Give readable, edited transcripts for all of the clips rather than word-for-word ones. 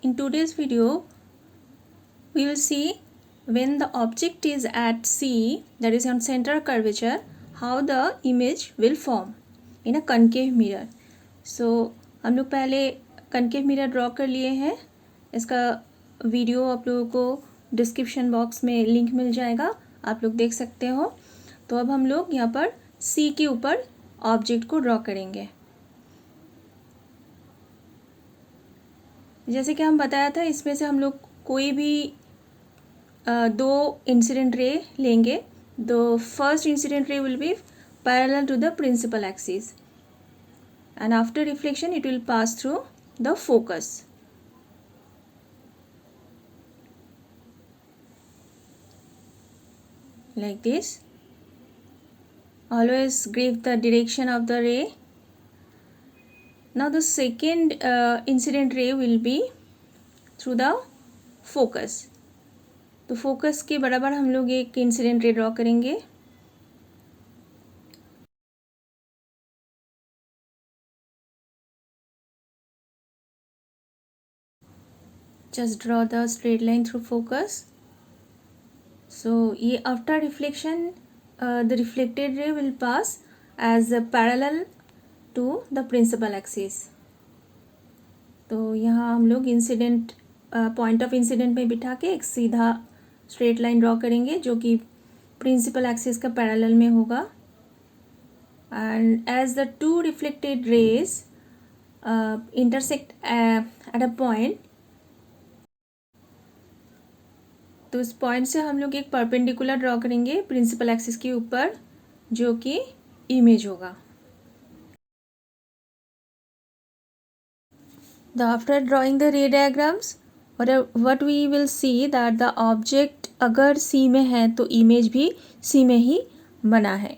In today's video, we will see when the object is at C, that is on center curvature, how the image will form in a concave mirror. So हम लोग पहले concave mirror draw कर लिए हैं. इसका video आप लोगों को डिस्क्रिप्शन बॉक्स में लिंक मिल जाएगा, आप लोग देख सकते हो. तो अब हम लोग यहाँ पर C के ऊपर ऑब्जेक्ट को ड्रॉ करेंगे. जैसे कि हम बताया था, इसमें से हम लोग कोई भी दो इंसिडेंट रे लेंगे. The first incident ray will be parallel to the principal axis and after reflection it will pass through the focus. Like this. Always give the direction of the ray. Now the second incident ray will be through the focus. तो focus के बराबर हम लोग एक incident ray draw करेंगे. Just draw the straight line through focus. So ये after reflection the reflected ray will pass as parallel to the principal axis. तो यहाँ हम लोग इंसिडेंट पॉइंट ऑफ इंसिडेंट में बिठा के एक सीधा स्ट्रेट लाइन ड्रॉ करेंगे जो कि प्रिंसिपल एक्सिस का पैरेलल में होगा. And as the two reflected rays intersect at a point, तो इस पॉइंट से हम लोग एक परपेंडिकुलर ड्रॉ करेंगे प्रिंसिपल एक्सिस के ऊपर जो कि इमेज होगा. After drawing the ray diagrams, what we will see that the object अगर C में है तो इमेज भी C में ही बना है.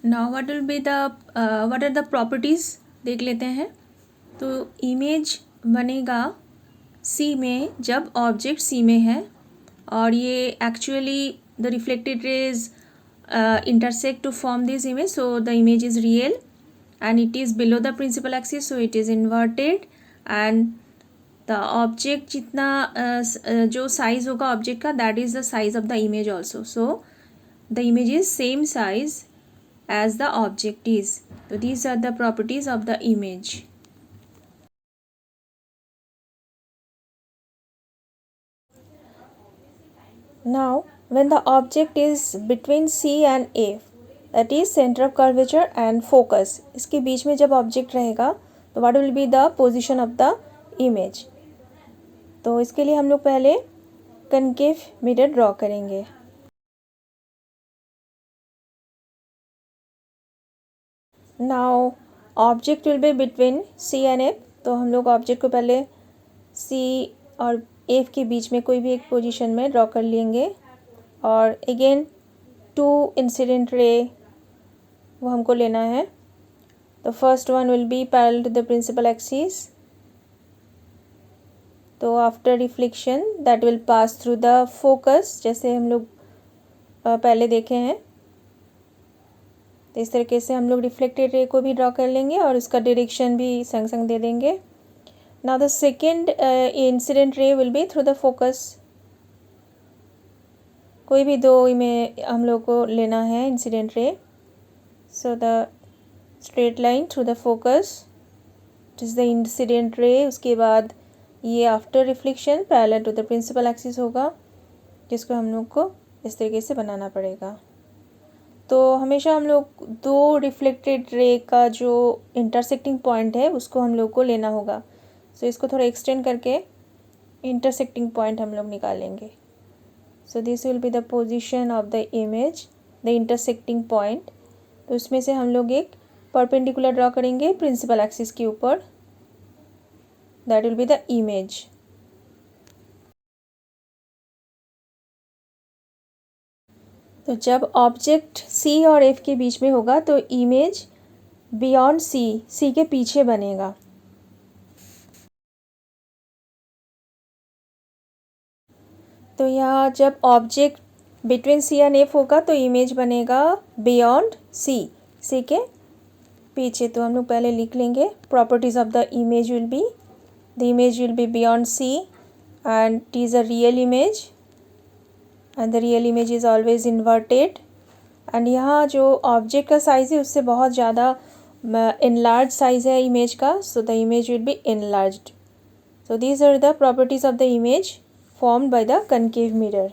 Now what are the properties देख लेते हैं. तो इमेज बनेगा C में जब ऑब्जेक्ट C में है और ये actually the reflected raise intersect to form this image, so the image is real and it is below the principal axis, so it is inverted and the object जितना जो size होगा object का, that is the size of the image also. So the image is same size as the object is. So these are the properties of the image. Now when the object is between C and A, that is center of curvature and focus, इसके बीच में जब object रहेगा तो what will be the position of the image. तो इसके लिए हम लोग पहले कनकेव मिरर ड्रॉ करेंगे. Now object will be between C and F, तो हम लोग ऑब्जेक्ट को पहले C और F के बीच में कोई भी एक पोजीशन में ड्रॉ कर लेंगे और अगेन टू इंसिडेंट रे वो हमको लेना है. तो first one will be parallel to the principal axis. तो after reflection that will pass through the focus, जैसे हम लोग पहले देखे हैं. तो इस तरीके से हम लोग रिफ्लेक्टेड रे को भी ड्रॉ कर लेंगे और उसका डायरेक्शन भी संग संग दे देंगे. Now the second incident ray will B through the focus. कोई भी दो में हम लोग को लेना है incident ray. So the straight line through the focus is the incident ray. उसके बाद ये after reflection parallel to the principal axis होगा जिसको हम लोग को इस तरीके से बनाना पड़ेगा. तो हमेशा हम लोग दो रिफ्लेक्टेड रे का जो इंटरसेक्टिंग पॉइंट है उसको हम लोग को लेना होगा. सो इसको थोड़ा एक्सटेंड करके इंटरसेक्टिंग पॉइंट हम लोग निकालेंगे. So this will be the position of the image, the intersecting point. तो उसमें से हम लोग एक परपेंडिकुलर ड्रॉ करेंगे प्रिंसिपल एक्सिस के ऊपर, that will be the image. तो जब ऑब्जेक्ट C और F के बीच में होगा तो इमेज बियॉन्ड C के पीछे बनेगा. तो यहाँ जब object between C and F होगा तो इमेज बनेगा बियॉन्ड C के पीछे, तो हम लोग पहले लिख लेंगे properties of the image will be, the image will be beyond C and it is a real image and the real image is always inverted. And यहाँ जो ऑब्जेक्ट का साइज़ है उससे बहुत ज़्यादा इनलार्ज साइज़ है इमेज का, so the image will B enlarged. So these are the properties of the image formed by the concave mirror.